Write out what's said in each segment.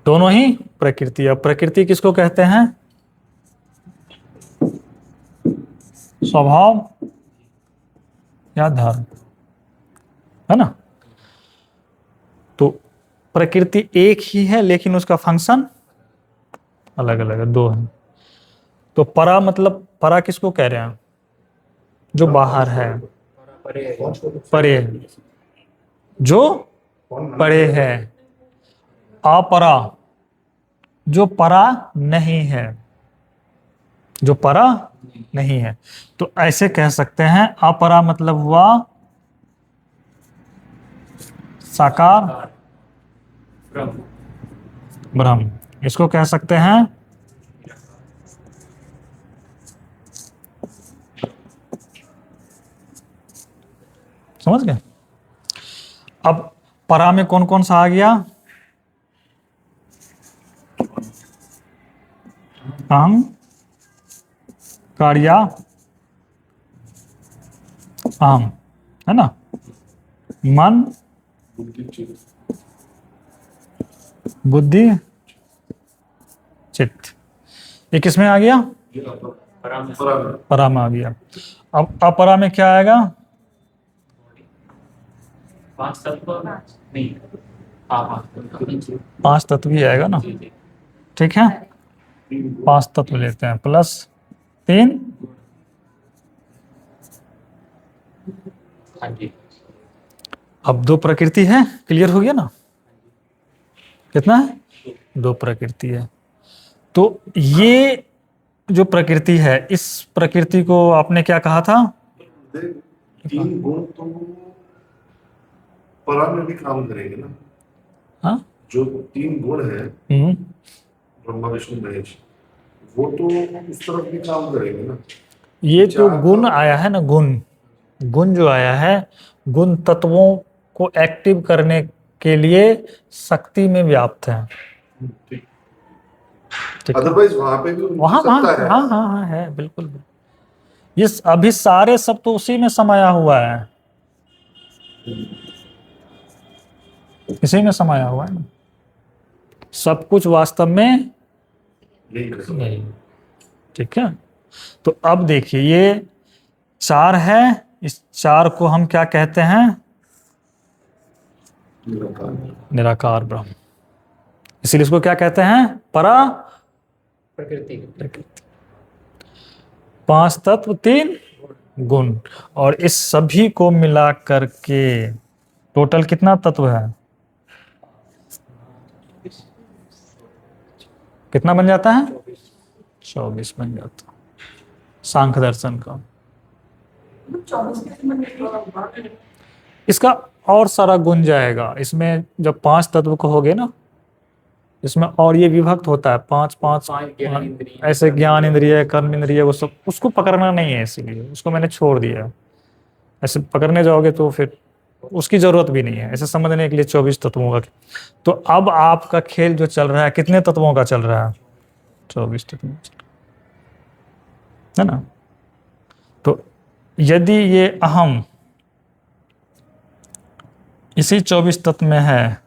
दोनों ही प्रकृति। अब प्रकृति किसको कहते हैं? स्वभाव या धर्म, है ना। तो प्रकृति एक ही है लेकिन उसका फंक्शन अलग अलग है, दो है। तो परा मतलब, परा किसको कह रहे हैं? जो बाहर है, परे है, जो परे है। अपरा, जो परा नहीं है, जो परा नहीं है। तो ऐसे कह सकते हैं, अपरा मतलब हुआ साकार ब्रह्म, इसको कह सकते हैं समझ गए। अब परा में कौन कौन सा आ गया? अहम, कार्या, अहम, है ना। मन, बुद्धि, चित्त, ये किसमें आ गया? परा में आ गया। अब अपरा में क्या आएगा? पांच तत्व नहीं, पांच तत्व ही आएगा ना, ठीक है। पांच तत्व लेते हैं प्लस 3। अब दो प्रकृति है, क्लियर हो गया ना। कितना है? दो प्रकृति है। तो ये जो प्रकृति है, इस प्रकृति को आपने क्या कहा था? तीन गुण तो परा में भी काम करेंगे ना। हाँ, जो तीन गुण है, ब्रह्मा विष्णु महेश, वो तो उस तरफ भी काम करेंगे ना। ये जो गुण आया है ना, गुण जो आया है, गुण तत्वों को एक्टिव करने के लिए शक्ति में व्याप्त है। अदरवाइज वहां पे भी वहां सत्ता है। हाँ हाँ हाँ है, बिल्कुल। ये अभी सारे सब तो उसी में समाया हुआ है, इसी में समाया हुआ है ना। सब कुछ वास्तव में नहीं, ठीक है। तो अब देखिए, ये चार है, इस चार को हम क्या कहते हैं? निराकार ब्रह्म। इसीलिए इसको क्या कहते हैं? परा प्रकृति। पांच तत्व, तीन गुण, और इस सभी को मिला करके टोटल कितना तत्व है? कितना बन जाता है? 24 बन जाता। सांख्य दर्शन का इसका और सारा गुण जाएगा इसमें। जब पांच तत्व कहोगे ना, इसमें और ये विभक्त होता है, पांच पांच ऐसे, ज्ञान इंद्रिय, कर्म इंद्रिय, वो सब उसको पकड़ना नहीं है, इसीलिए उसको मैंने छोड़ दिया। ऐसे पकड़ने जाओगे तो फिर उसकी जरूरत भी नहीं है, ऐसे समझने के लिए 24 तत्वों का। तो अब आपका खेल जो चल रहा है, कितने तत्वों का चल रहा है? 24 तत्वों है ना। तो यदि ये अहम इसी 24 तत्व में है,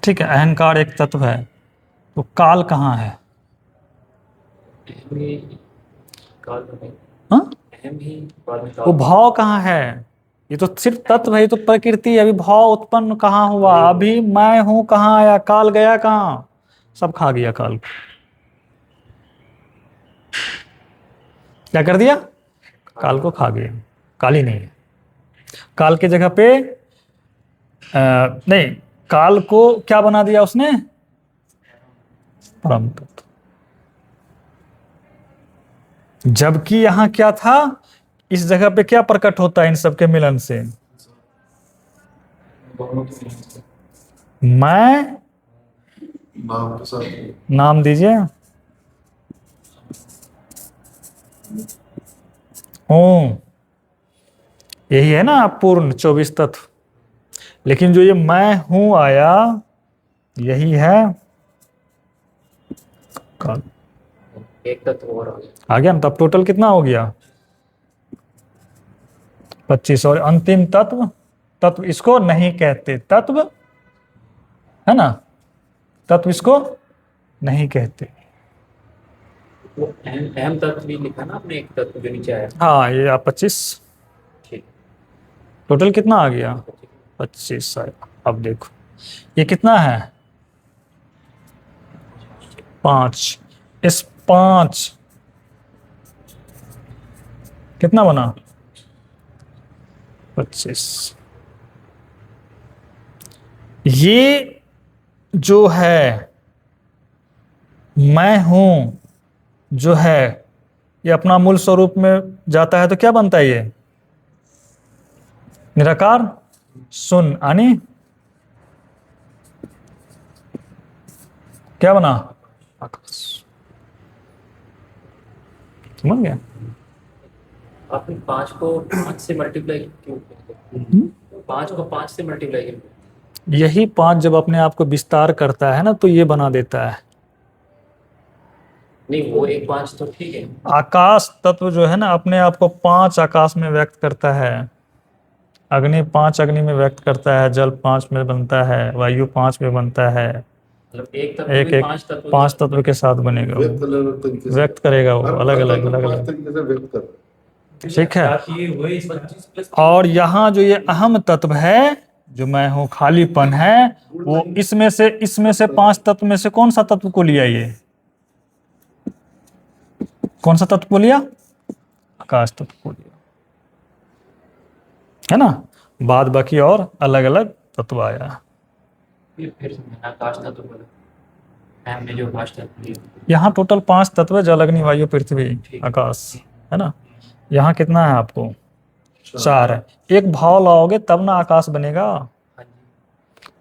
ठीक है, अहंकार एक तत्व है, तो काल कहाँ है? हाँ? वो भाव कहाँ है? ये तो सिर्फ तत्व है, ये तो प्रकृति है। अभी भाव उत्पन्न कहाँ हुआ? अभी मैं हूं कहाँ आया? काल गया कहाँ? सब खा गया काल। क्या कर दिया? काल को खा गया। काल ही नहीं है। काल की जगह पे नहीं, काल को क्या बना दिया उसने? परम तत्व। जबकि यहां क्या था? इस जगह पे क्या प्रकट होता है इन सबके मिलन से? मैं नाम दीजिए, हूं, यही है ना पूर्ण 24 तत्व। लेकिन जो ये मैं हूं आया, यही है काल। एक तत्व और आ गया ना। तब टोटल कितना हो गया? 25। और अंतिम तत्व, तत्व इसको नहीं कहते, तत्व है ना, तत्व इसको नहीं कहते। वो अहम तत्व भी लिखा ना आपने, एक तत्व जो नीचे आया। हाँ, ये आप 25 ठीक। टोटल कितना आ गया? 25 आया। अब देखो ये कितना है? 5। इस 5 कितना बना? 25। ये जो है मैं हूं जो है, ये अपना मूल स्वरूप में जाता है तो क्या बनता है? ये निराकार शून्य, यानी क्या बना? आकाश। समझ गया? आपने 5 को 5 से मल्टीप्लाई क्यों किया? 5 को 5 से मल्टीप्लाई क्यों किया? यही 5 जब अपने आप को विस्तार करता है ना तो ये बना देता है। नहीं, वो एक 5 तो ठीक है। आकाश तत्व जो है ना अपने आप को 5 आकाश में व्यक्त करता है। अग्नि 5 अग्नि में व्यक्त करता है, जल 5 में बनता है, वायु 5 में बनता है। मतलब एक तत्व एक भी एक 5 तत्व के साथ बनेगा, व्यक्त वो अलग तरीके से व्यक्त करेगा, वो हर अलग अलग तत्व अलग पांच अलग। तरीके से व्यक्त कर रहा है। ठीक है। ये वही 25 और यहाँ जो ये अहम तत्व है जो मैं हूँ, खालीपन है, वो इसमें से 5 तत्व में से कौन सा तत्व को लिया? ये कौन सा तत्व को लिया? आकाश तत्व को लिया, है ना। बाद बाकी और अलग अलग तत्व आया। फिर आकाश तत्व बोला, अहम में जो आकाश तत्व लिया। यहाँ टोटल 5 तत्व है, जल अग्नि वायु पृथ्वी आकाश, है ना। यहाँ कितना है आपको? 4 है। एक भाव लाओगे तब ना आकाश बनेगा। हाँ जी।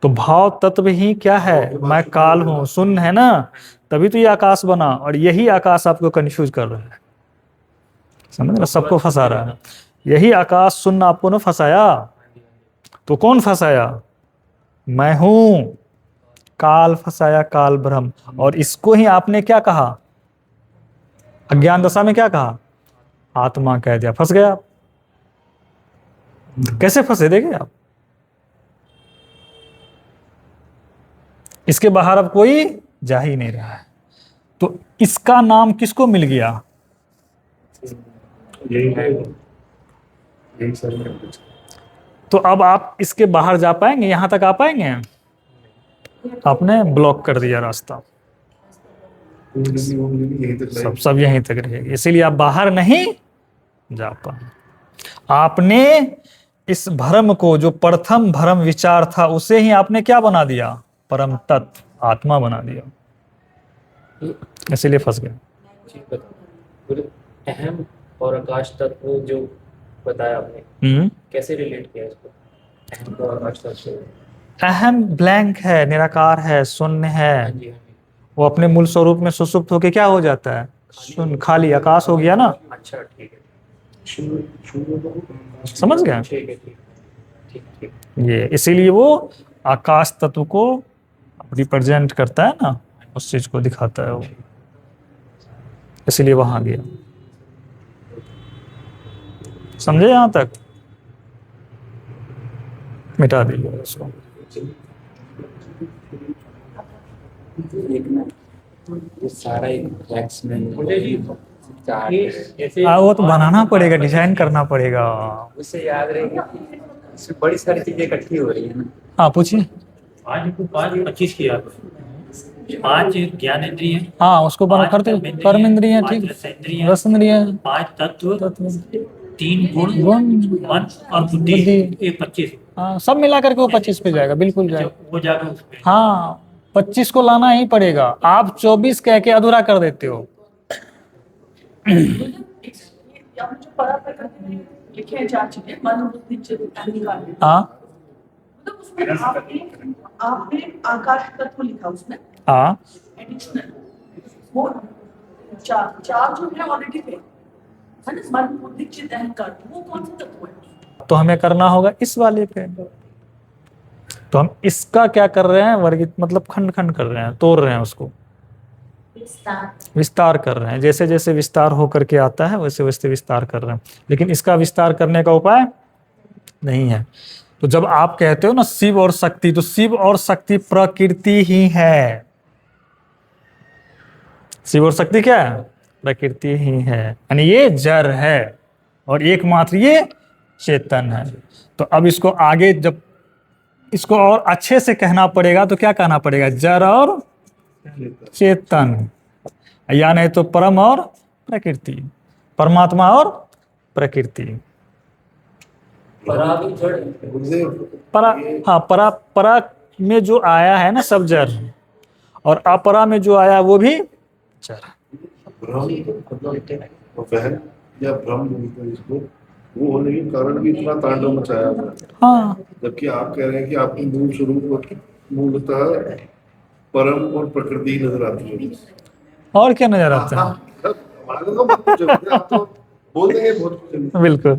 तो भाव तत्व ही क्या है? मैं काल हूं, शून्य है ना, तभी तो ये आकाश बना। और यही आकाश आपको कंफ्यूज कर रहा है, समझ रहे? सबको फंसा रहा है। यही आकाश शून्य आपको ना फंसाया। तो कौन फंसाया? मैं हूं। काल फंसाया, काल ब्रह्म। और इसको ही आपने क्या कहा? अज्ञान दशा में क्या कहा? आत्मा कह दिया। फंस गया आप। कैसे फंसे देखे आप? इसके बाहर अब कोई जा ही नहीं रहा है। तो इसका नाम किसको मिल गया? यही सर। तो अब आप इसके बाहर जा पाएंगे? यहां तक आ पाएंगे? आपने ब्लॉक कर दिया रास्ता। यही तक सब यहीं तक रहेगी, इसीलिए आप बाहर नहीं जा पाए। आपने इस भ्रम को, जो प्रथम भ्रम विचार था, उसे ही आपने क्या बना दिया? परम तत्व आत्मा बना दिया, इसीलिए फंस गए। जी बताओ, अहम और आकाश तत्व जो बताया आपने, कैसे रिलेट किया इसको? अहम और आकाश तत्व। अहम ब्लैंक है, निराकार है, शून्य हाँ है। जी, हाँ जी। वो अपने मूल स्वरूप में सुसुप्त होके क्या हो जाता है? शून्य, खाली आकाश हो गया ना। अच्छा, ठीक है। समझ गया? ठीक है, ठीक ठीक ठीक। ये इसीलिए वो आकाश तत्व को रिप्रेजेंट करता है ना, उस चीज को दिखाता है वो, इसीलिए वहां गया। समझे? यहां तक मिटा दीजिए उसको। ये सारा एक बॉक्स में वो तो बनाना पड़ेगा, डिजाइन करना पड़ेगा। उससे याद रहेगा। इसमें बड़ी सारी चीजें इकट्ठी हो रही है ना। हाँ पूछिए। 25 किया, 5 ज्ञानेंद्रिय, हाँ उसको बना करते, कर्म इंद्रिय, ठीक, रस इंद्रिय, 5 तत्व, तत्व, 3 गुण, गुण, मन और बुद्धि, ये 25। हाँ सब मिला करके वो 25 पे जाएगा, बिल्कुल जाएगा। वो जाकर उस पे। हाँ 25 को लाना ही पड़ेगा। आप 24 कह के अधूरा कर देते हो। यहाँ जो परा प्रकृति लिखे हैं 4 चीजें, मन बुद्धि चित्त अहंकार। हाँ मतलब उसमें आपने आकाश तत्व लिखा उसमें हाँ एडिशनल, वो 4 जो है ऑलरेडी थे, है ना। मन बुद्धि चित्त अहंकार, वो कौन सा तत्व है? तो हमें करना होगा इस वाले पे। तो हम इसका क्या कर रहे हैं? वर्गित मतलब खंड खंड कर रहे हैं, तोड़ रहे हैं उसको, विस्तार कर रहे हैं। जैसे जैसे विस्तार होकर के आता है वैसे वैसे विस्तार कर रहे हैं, लेकिन इसका विस्तार करने का उपाय नहीं है। तो जब आप कहते हो ना शिव और शक्ति, तो शिव और शक्ति प्रकृति ही है। शिव और शक्ति क्या है? प्रकृति ही है, यानी ये जड़ है और एकमात्र ये चेतन है। तो अब इसको आगे जब इसको और अच्छे से कहना पड़ेगा तो क्या कहना पड़ेगा? जड़ और चेतन, या नहीं तो परम और प्रकृति, परमात्मा और प्रकृति। परा भी जड़ है। मुझे परा, हाँ, परा परा में जो आया है ना सब जड़, और अपरा में जो आया वो भी जड़। भ्रम मतलब वहम या भ्रम बोलते हैं इसको, वो होने के कारण भी इतना तांडव मचाया हुआ है। हाँ, जबकि आप कह रहे हैं कि आपकी मूल स्वरूप मूलतः परम और प्रकृति नजर आती है। और क्या नजर आता है? हमारे तो मत पूछो, आप तो बोल देंगे बहुत कुछ। बिल्कुल,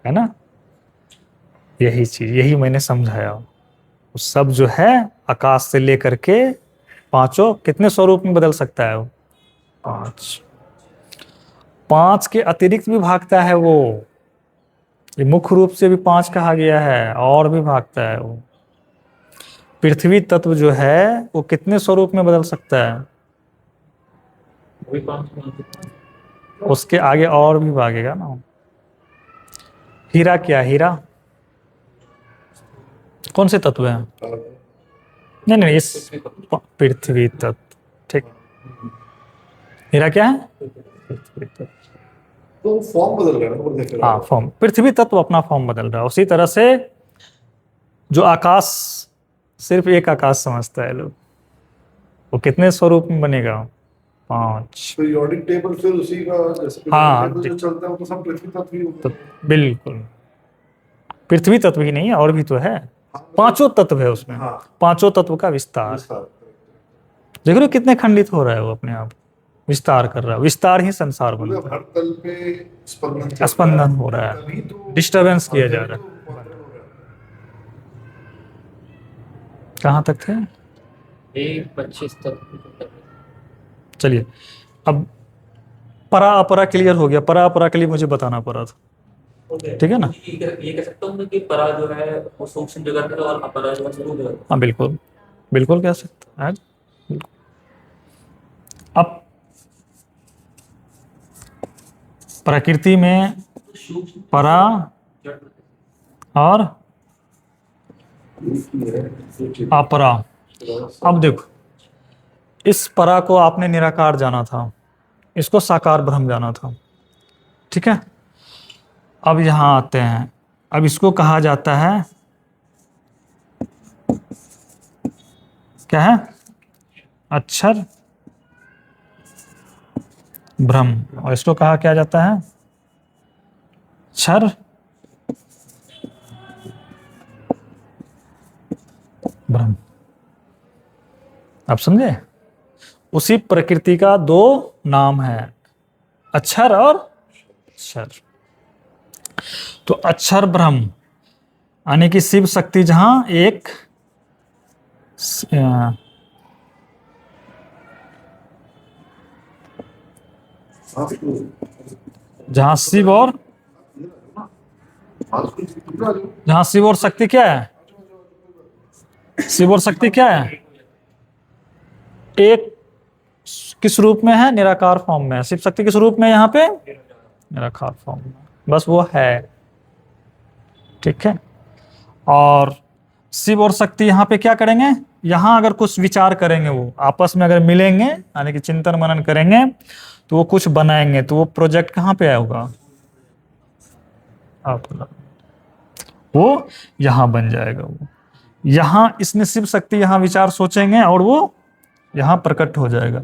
है ना? यही चीज, यही मैंने समझाया। वो सब जो है आकाश से लेकर के पांचों कितने स्वरूप में बदल सकता है वो? 5। 5 के अतिरिक्त भी भागता है वो, ये मुख्य रूप से भी 5 कहा गया है, और भी भागता है वो। पृथ्वी तत्व जो है वो कितने स्वरूप में बदल सकता है? वही 5। उसके आगे और भी भागेगा ना। हीरा क्या? हीरा कौन से तत्व है? नहीं नहीं, इस पृथ्वी तत्व, ठीक। हीरा क्या है? पृथ्वी तत्व। तो फॉर्म बदल रहा है ना, वो देख रहा हाँ, फॉर्म, पृथ्वी तत्व अपना फॉर्म बदल रहा है। उसी तरह से जो आकाश, सिर्फ एक आकाश समझता है लोग, वो कितने स्वरूप में बनेगा? 5। पीरियोडिक टेबल फिर उसी का, जैसे हाँ, टेबल जो चलता है वो तो सब पृथ्वी तत्व ही होता है। बिल्कुल, पृथ्वी तत्व ही नहीं है, और भी तो है। 5 तत्व है उसमें, हाँ। 5 तत्व का विस्तार। विस्तार। देख रहे हो कितने खंडित हो रहा है वो, अपने आप विस्तार कर रहा है। विस्तार ही संसार बन मतलब हर तल पे स्पंदन चल रहा है। स्पंदन हो रहा है, तभी तो डिस्टरबेंस किया जा रहा है। तो वातावरण हो रहा है। कहाँ तक थे? 25 तक। चलिए, अब परा अपरा क्लियर हो गया। परा अपरा के लिए मुझे बताना पड़ा था, ठीक है ना? ये कह सकता हूँ कि परा जो है वो सूक्ष्म जगत है और अपरा जो है स्थूल जगत है। हाँ, बिल्कुल बिल्कुल कह सकता है। बिल्कुल। अब प्रकृति में सूक्ष्म परा जड़ और ये है, ये चीज। अपरा। अब देखो, इस परा को आपने निराकार जाना था, इसको साकार ब्रह्म जाना था, ठीक है? अब यहां आते हैं, अब इसको कहा जाता है क्या है? अक्षर ब्रह्म। और इसको कहा क्या जाता है? क्षर ब्रह्म। आप समझे? उसी प्रकृति का 2 नाम है, अक्षर और क्षर। तो अक्षर ब्रह्म यानी कि शिव शक्ति, जहां एक जहां शिव और जहां शिव और शक्ति क्या है? शिव और शक्ति क्या है? एक किस रूप में है? निराकार फॉर्म में। शिव शक्ति किस रूप में? यहाँ पे निराकार फॉर्म में, बस वो है, ठीक है? और शिव और शक्ति यहाँ पे क्या करेंगे? यहाँ अगर कुछ विचार करेंगे, वो आपस में अगर मिलेंगे, यानी कि चिंतन मनन करेंगे, तो वो कुछ बनाएंगे। तो वो प्रोजेक्ट कहाँ पे आया होगा? वो यहाँ बन जाएगा। वो यहाँ, इसमें शिव शक्ति यहाँ विचार सोचेंगे और वो यहाँ प्रकट हो जाएगा।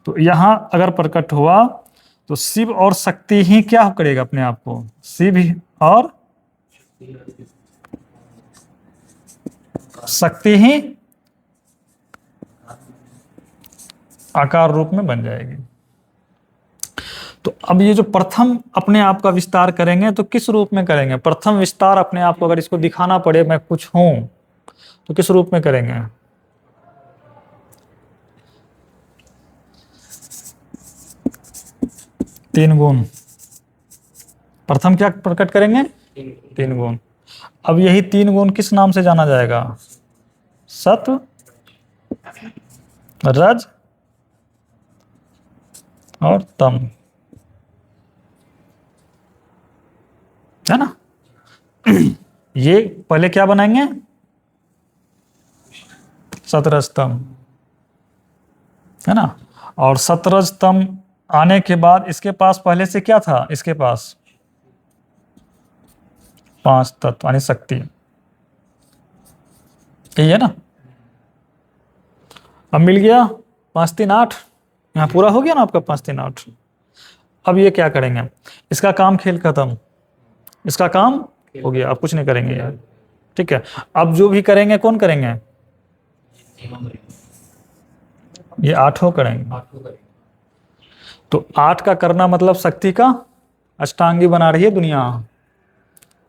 तो यहाँ अगर प्रकट हुआ तो शिव और शक्ति ही क्या करेगा अपने आप को? शिव ही और शक्ति ही आकार रूप में बन जाएगी। तो अब ये जो प्रथम अपने आप का विस्तार करेंगे तो किस रूप में करेंगे? प्रथम विस्तार अपने आप को अगर इसको दिखाना पड़े मैं कुछ हूं, तो किस रूप में करेंगे? तीन गुण। प्रथम क्या प्रकट करेंगे? 3 गुण। अब यही 3 गुण किस नाम से जाना जाएगा? सत्व, रज और तम, है ना। ये पहले क्या बनाएंगे, सतरजतम, है ना। और सतरजतम आने के बाद इसके पास पहले से क्या था, इसके पास 5 तत्व यानी शक्ति, यही है ना। अब मिल गया 5 3 8, यहाँ पूरा हो गया ना आपका 5 3 8। अब ये क्या करेंगे, इसका काम खेल खत्म, इसका काम हो गया, अब कुछ नहीं करेंगे यार, ठीक है। अब जो भी करेंगे कौन करेंगे, ये 8 करेंगे। आपको करेंगे। तो 8 का करना मतलब शक्ति का अष्टांगी बना रही है दुनिया।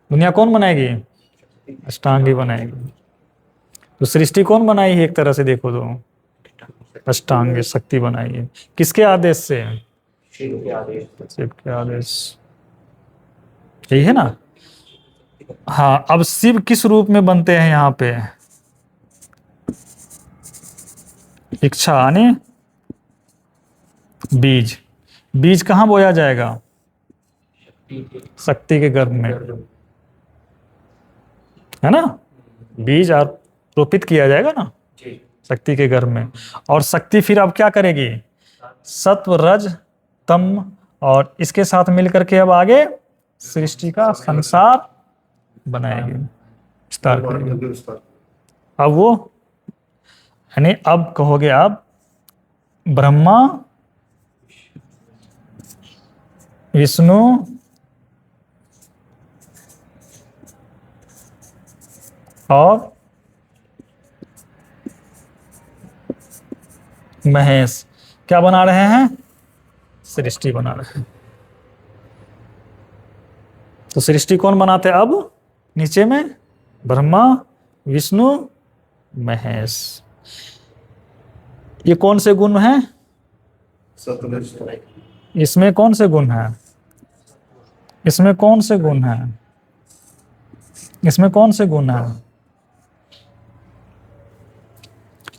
दुनिया कौन बनाएगी, अष्टांगी बनाएगी। तो सृष्टि कौन बनाई है, एक तरह से देखो तो अष्टांगी शक्ति बनाई है। किसके आदेश से, शिव के आदेश से। शिव के आदेश, यही है ना। हाँ, अब शिव किस रूप में बनते हैं यहाँ पे, इच्छा यानी बीज। बीज कहाँ बोया जाएगा, शक्ति के गर्भ में, है ना। बीज रोपित किया जाएगा ना जी। शक्ति के गर्भ में। और शक्ति फिर अब क्या करेगी, सत्व रज तम, और इसके साथ मिलकर के अब आगे सृष्टि का संसार बनाएगी, विस्तार करेगी। अब वो यानी अब कहोगे, अब ब्रह्मा विष्णु और महेश क्या बना रहे हैं, सृष्टि बना रहे हैं। तो सृष्टि कौन बनाते हैं, अब नीचे में ब्रह्मा विष्णु महेश। ये कौन से गुण हैं, सतरज, इसमें कौन से गुण हैं, इसमें कौन से गुण हैं, इसमें कौन से गुण हैं।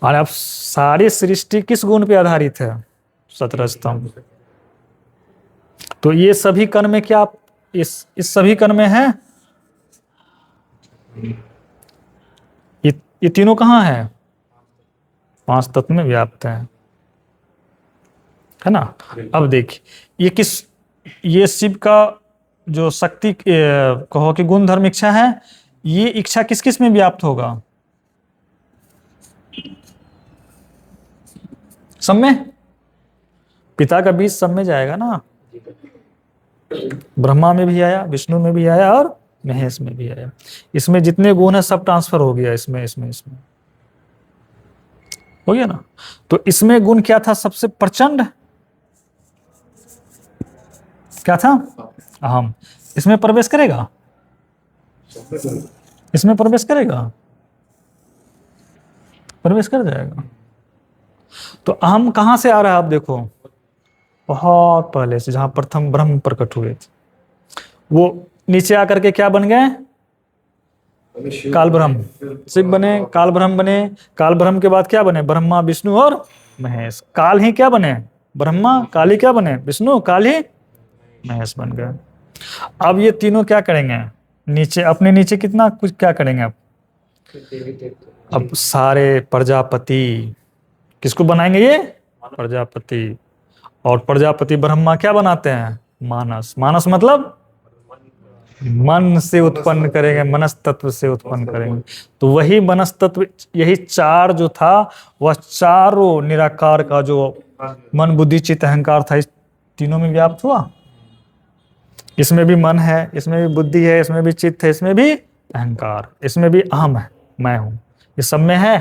और अब सारी सृष्टि किस गुण पे आधारित है, सतरजतम। तो ये सभी कण में क्या इस सभी कण में है, ये तीनों कहाँ है, 5 तत्व में व्याप्त है ना। अब देखिए ये शिव का जो शक्ति कहो कि गुण धर्म इच्छा है, ये इच्छा किस किस में व्याप्त होगा, सब में। पिता का बीज सब में जाएगा ना, ब्रह्मा में भी आया, विष्णु में भी आया और महेश में भी आया। इसमें जितने गुण है सब ट्रांसफर हो गया, इसमें हो गया ना। तो इसमें गुण क्या था, सबसे प्रचंड क्या था, अहम। इसमें प्रवेश करेगा, इसमें प्रवेश करेगा, प्रवेश कर जाएगा। तो अहम कहां से आ रहा है, आप देखो बहुत पहले से, जहां प्रथम ब्रह्म प्रकट हुए थे, वो नीचे आकर के क्या बन गए, काल ब्रह्म, शिव बने, काल ब्रह्म बने। काल ब्रह्म के बाद क्या बने, ब्रह्मा विष्णु और महेश। काल ही क्या बने, ब्रह्मा, काल ही क्या बने, विष्णु, काल ही महेश बन गए। अब ये तीनों क्या करेंगे, नीचे अपने नीचे कितना कुछ क्या करेंगे, अब सारे प्रजापति किसको बनाएंगे, ये प्रजापति। और प्रजापति ब्रह्मा क्या बनाते हैं, मानस। मानस मतलब मन से उत्पन्न करेंगे, मनस तत्व से उत्पन्न करेंगे। तो वही मनस तत्व, यही 4 जो था, वह चारों निराकार का जो मन बुद्धि चित्त अहंकार था, इस तीनों में व्याप्त हुआ। इसमें भी मन है, इसमें भी बुद्धि है, इसमें भी चित्त है, इसमें भी अहंकार, इसमें भी अहम है, मैं हूं, ये सब में है,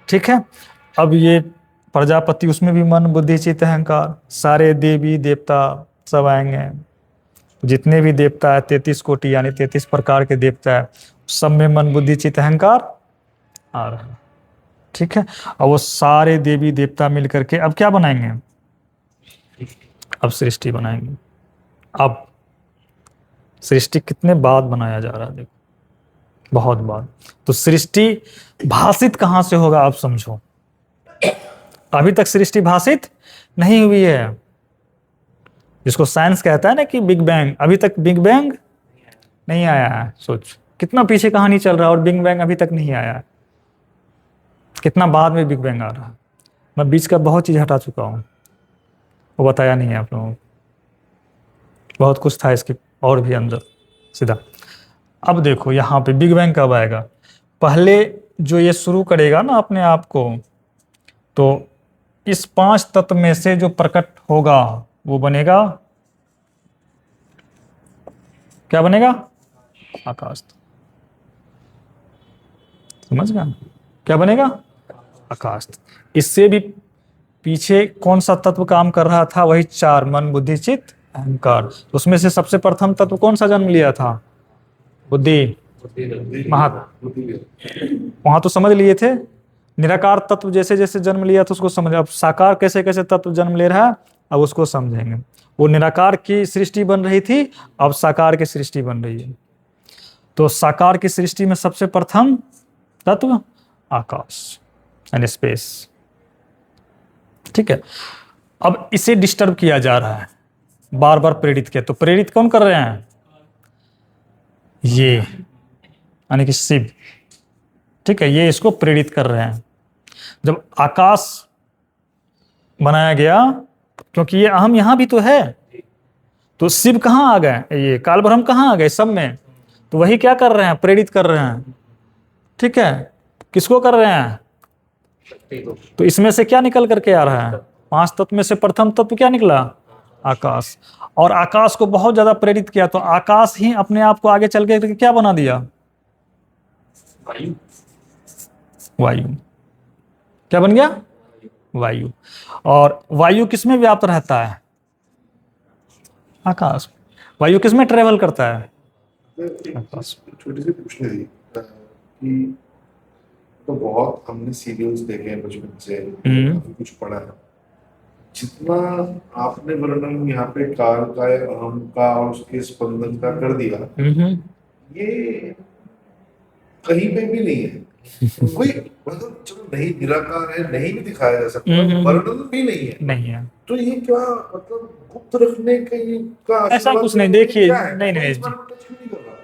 ठीक है। अब ये प्रजापति, उसमें भी मन बुद्धि चित्त अहंकार, सारे देवी देवता सब आएंगे। जितने भी देवता है 33 कोटि यानी 33 प्रकार के देवता है, सब में मन बुद्धि चित्त अहंकार आ रहा है, ठीक है। और वो सारे देवी देवता मिलकर के अब क्या बनाएंगे, अब सृष्टि बनाएंगे। अब सृष्टि कितने बाद बनाया जा रहा है, देखो बहुत बाद। तो सृष्टि भाषित कहां से होगा, आप समझो। अभी तक सृष्टि भाषित नहीं हुई है, जिसको साइंस कहता है ना कि बिग बैंग, अभी तक बिग बैंग नहीं आया है। सोच कितना पीछे कहानी चल रहा है और बिग बैंग अभी तक नहीं आया है, कितना बाद में बिग बैंग आ रहा है। मैं बीच का बहुत चीज हटा चुका हूँ, वो बताया नहीं है आप लोगों को, बहुत कुछ था इसके और भी अंदर सीधा। अब देखो यहाँ पे बिग बैंग कब आएगा, पहले जो ये शुरू करेगा ना अपने आप को, तो इस 5 तत्व में से जो प्रकट होगा वो बनेगा, क्या बनेगा? आकाश। समझ गया? क्या बनेगा? आकाश। इससे भी पीछे कौन सा तत्व काम कर रहा था? वही 4, मन बुद्धि चित्त अहंकार। उसमें से सबसे प्रथम तत्व कौन सा जन्म लिया था? बुद्धि वहां तो समझ लिए थे। निराकार तत्व जैसे जैसे जन्म लिया था उसको समझ, अब साकार कैसे कैसे तत्व जन्म ले रहा है अब उसको समझेंगे। वो निराकार की सृष्टि बन रही थी, अब साकार की सृष्टि बन रही है। तो साकार की सृष्टि में सबसे प्रथम तत्व आकाश यानी स्पेस। ठीक है, अब इसे डिस्टर्ब किया जा रहा है, बार बार प्रेरित किया। तो प्रेरित कौन कर रहे हैं? ये यानी कि शिव। ठीक है, ये इसको प्रेरित कर रहे हैं। जब आकाश बनाया गया, क्योंकि ये अहम यहां भी तो है, तो शिव कहाँ आ गए? ये काल ब्रह्म कहाँ आ गए सब में? तो वही क्या कर रहे हैं? प्रेरित कर रहे हैं। ठीक है, किसको कर रहे हैं? तो इसमें से क्या निकल करके आ रहा है? 5 तत्व में से प्रथम तत्व क्या निकला? आकाश। और आकाश को बहुत ज्यादा प्रेरित किया, तो आकाश ही अपने आप को आगे चल के क्या बना दिया? वायु। क्या बन गया? वायु। और वायु किसमें व्याप्त रहता है? आकाश। वायु किसमें ट्रेवल करता है? आकाश। छोटी सी पूछने थी कि तो बहुत हमने सीरियल्स देखे हैं बचपन से, काफी कुछ पढ़ा है। जितना आपने वर्णन यहाँ पे काल का या अहम का और उसके स्पंदन का कर दिया, ये कहीं पे भी नहीं है। कोई मतलब चलो नहीं निराकार है, नहीं भी दिखाया जा सकता, वर्णन भी नहीं है। नहीं है। तो ये क्या मतलब गुप्त रखने का ऐसा कुछ नहीं। देखिए, नहीं नहीं,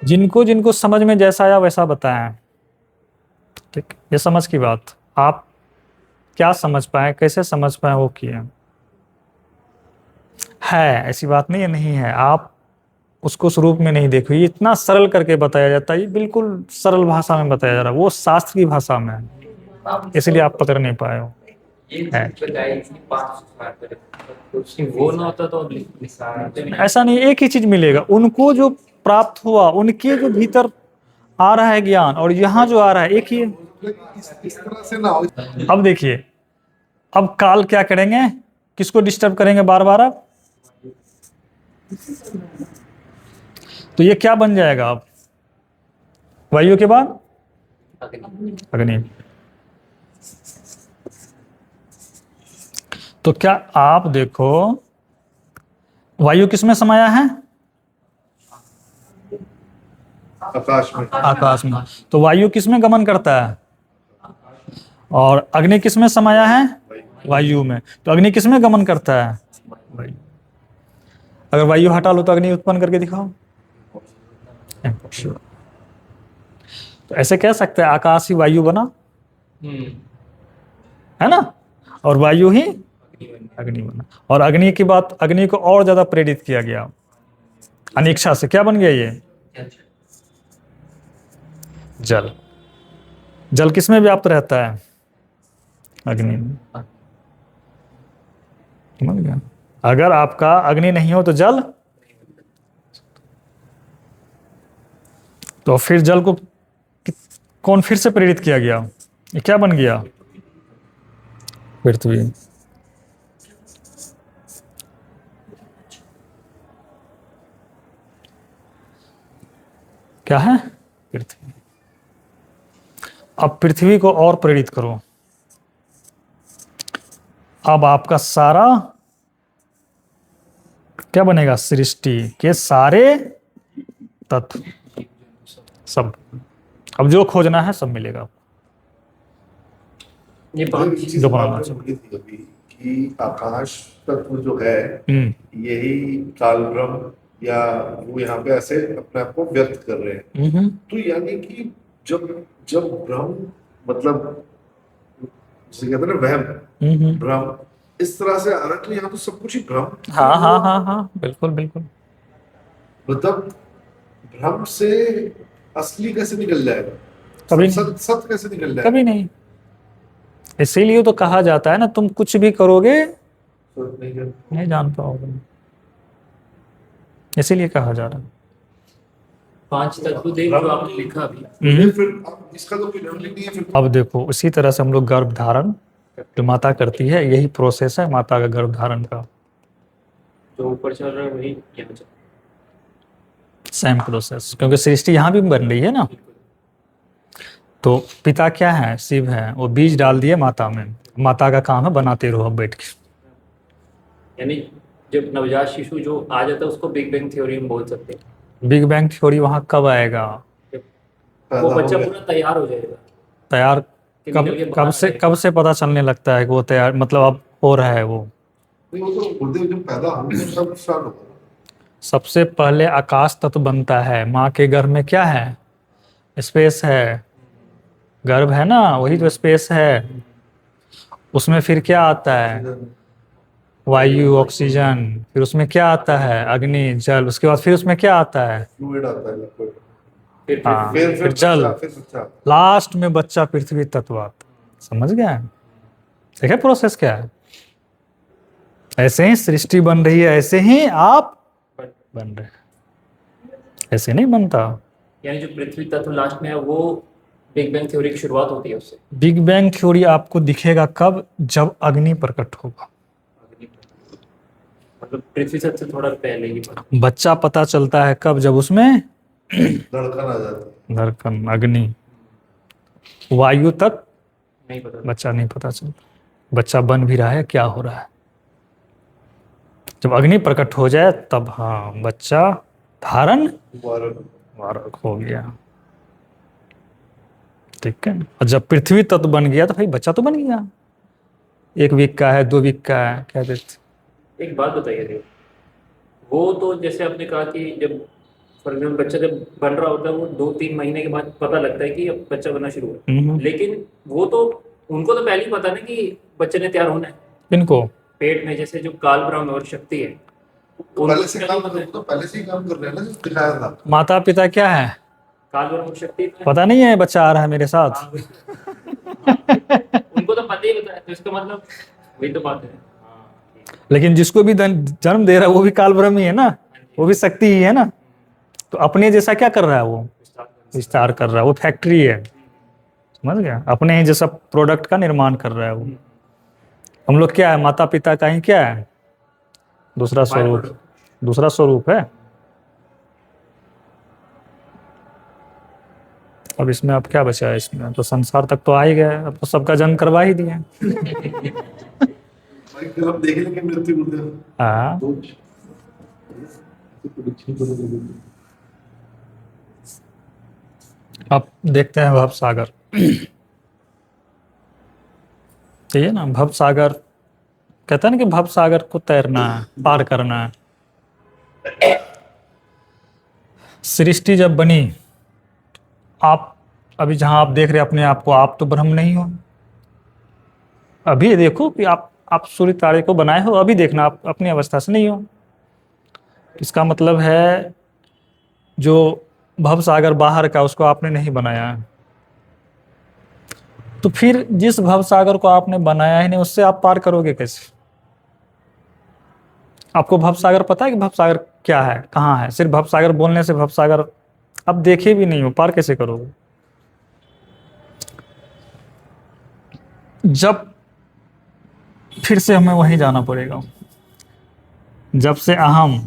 जिनको जिनको समझ में जैसा आया वैसा बताया। ठीक, ये समझ की बात, आप क्या समझ पाए, कैसे समझ पाए वो किए है, ऐसी बात नहीं है। नहीं है, आप उसको स्वरूप में नहीं देखो। ये इतना सरल करके बताया जाता है, ये बिल्कुल सरल भाषा में बताया जा रहा है, वो शास्त्र की भाषा में है, इसलिए आप पकड़ नहीं पाए हो। वो ना होता तो ऐसा नहीं, एक ही चीज मिलेगा उनको, जो प्राप्त हुआ उनके जो भीतर आ रहा है ज्ञान, और यहाँ जो आ रहा है एक ही है। इस तरह से ना हो। अब देखिए, अब काल क्या करेंगे? किसको डिस्टर्ब करेंगे बार बार? अब तो ये क्या बन जाएगा? अब वायु के बाद अग्नि। तो क्या आप देखो, वायु किसमें समाया है? आकाश में। आकाश में। तो वायु किसमें गमन करता है? और अग्नि किसमें समाया है? वायु में। तो अग्नि किसमें गमन करता है? वायु। अगर वायु हटा लो तो अग्नि उत्पन्न करके दिखाओ। तो ऐसे कह सकते हैं आकाश ही वायु बना, है ना, और वायु ही अग्नि बना। और अग्नि की बात, अग्नि को और ज्यादा प्रेरित किया गया अनिच्छा से। क्या बन गया ये? जल। जल किसमें व्याप्त रहता है? अग्नि में। समझ गया? अगर आपका अग्नि नहीं हो तो जल, तो फिर जल को कौन फिर से प्रेरित किया गया? ये क्या बन गया? पृथ्वी। क्या है? पृथ्वी। अब पृथ्वी को और प्रेरित करो। अब आपका सारा क्या बनेगा? सृष्टि के सारे तत्व सब। अब जो खोजना है सब मिलेगा। ये मुझे पांच एक चीज जो बात बनाना में चाहिए। पड़ी थी अभी कि आकाश तत्व जो है हम्म यही काल ब्रह्म, या वो यहाँ पे ऐसे अपने आप को व्यक्त कर रहे हैं। हम्म तो यानी कि जब जब ब्रह्म मतलब जिसे कहते हैं ना वहम, हम्म। भ्रम इस तरह से आ रहा है, तो यहाँ तो सब कुछ ही भ्रम ही हाँ हाँ हुआ। हाँ हाँ, बिल्कुल बिल्कुल। मतलब भ्रम से असली कैसे निकल जाएगा, कभी सत नहीं, सत सत कैसे निकल कभी जाएगा। नहीं। इसीलिए तो कहा जाता है ना, तुम कुछ भी करोगे तो नहीं कर। नहीं जान पाओगे, इसीलिए कहा जा रहा है। पांच तत्व देव जो आपने लिखा अभी, ये फिर अब इसका तो कोई लेवल ही नहीं है फिर तो। अब देखो उसी तरह से हम लोग गर्भ धारण जो माता करती है, यही प्रोसेस है माता का गर्भ धारण का, जो ऊपर चल रहा है वही यहाँ चल सेम प्रोसेस, क्योंकि सृष्टि यहाँ भी बन रही है ना। तो पिता क्या है, शिव है, वो बीज डाल दिए माता में, माता का काम है बनाते रहो अब बैठ के। यानी जब नवजात शिशु जो आ जाता है उसको बिग बैंग थ्योरी में बोल सकते हैं। बिग बैंग थ्योरी वहाँ कब आएगा, जब वो पैदा हो बच्चा गया। पूरा तैयार हो जाएगा तैयार कि कब, निकल के कब बाहर से आएगा। कब से पता चलने लगता है कि वो तैयार, मतलब अब हो रहा है वो। नहीं वो तो बुद्धि जब पैदा होंगे सब स्टार्ट होगा। सबसे पहले आकाश तत्व बनता है, माँ के गर्भ में क्या है, स्पेस है, गर्भ है ना, वही तो स्पेस है। उसमें फिर क्या आता है, ऑक्सीजन, वायु, ऑक्सीजन, फिर उसमें क्या आता है, अग्नि, जल, उसके बाद फिर उसमें क्या आता है, फ्लूइड आता है, लिक्विड। फिर हाँ, पृथ्वी फिर जल, फिर बच्चा। लास्ट में बच्चा पृथ्वी तत्व आता है। समझ गया, देखिए प्रोसेस क्या है। ऐसे ही सृष्टि बन रही है, ऐसे ही आप बन रहे हैं, ऐसे नहीं बनता। यानी जो पृथ्वी तत्व लास्ट में है वो बिग बैंग थ्योरी की शुरुआत होती है उससे। बिग बैंग थ्योरी आपको दिखेगा कब, जब अग्नि प्रकट होगा। मतलब पृथ्वी तत्व से थोड़ा पहले ही बच्चा पता चलता है कब, जब उसमें धड़कन आ जाती है। धड़कन, अग्नि, वायु तक नहीं पता। बच्चा नहीं पता चलता, बच्चा बन भी रहा है क्या हो रहा है। जब अग्नि प्रकट हो जाए तब हाँ बच्चा धारण वारन। वारक हो गया। ठीक है, और जब पृथ्वी तत्व बन गया तो भाई बच्चा तो बन गया, 1 वीक का है, 2 वीक का है, क्या देते। एक बात बताइए देव, वो तो जैसे आपने कहा कि जब फॉर एग्जाम्पल बच्चा जब बन रहा होता है वो 2-3 महीने के बाद पता लगता है कि अब बच्चा बनना शुरू है, लेकिन वो तो उनको तो पहले ही पता ना कि बच्चे ने तैयार होना है। इनको पेट में जैसे जो काल ब्रह्म और शक्ति है उनको पहले से पहले काम ही पता है। तो पहले से ही काम कर रहे हैं ना, जो दिखाया था। माता पिता क्या है, काल ब्रह्म और शक्ति तो है। पता नहीं है बच्चा आ रहा है मेरे साथ। हाँ, उनको तो पता ही पता है, तो इसका मतलब वही तो बात है। लेकिन जिसको भी जन्म दे रहा है वो भी काल ब्रह्म ही है ना, वो भी शक्ति ही है ना। तो अपने जैसा क्या कर रहा है वो, विस्तार कर रहा है, वो फैक्ट्री है। समझ गया, अपने ही जैसा प्रोडक्ट का निर्माण कर रहा है वो। हम लोग क्या है, माता पिता का ही क्या है, दूसरा स्वरूप, दूसरा स्वरूप है। अब इसमें अब क्या बचा है, इसमें तो संसार तक तो आ ही गए, अब तो सबका जन्म करवा ही दिए। भाई कल हम देख लेंगे मृत्यु बुद्धि। हाँ, अब देखते हैं भव सागर। ये ना भव सागर, कहते हैं ना कि भव सागर को तैरना है, पार करना है। सृष्टि जब बनी, आप अभी जहां आप देख रहे हैं अपने आप को, आप तो ब्रह्म नहीं हो। अभी देखो कि आप सूर्य तारे को बनाए हो, अभी देखना आप अपनी अवस्था से नहीं हो। इसका मतलब है जो भव सागर बाहर का, उसको आपने नहीं बनाया है। तो फिर जिस भव सागर को आपने बनाया ही नहीं, उससे आप पार करोगे कैसे। आपको भव सागर पता है कि भव सागर क्या है, कहाँ है। सिर्फ भव सागर बोलने से भव सागर आप देखे भी नहीं हो, पार कैसे करोगे। जब फिर से हमें वहीं जाना पड़ेगा, जब से अहम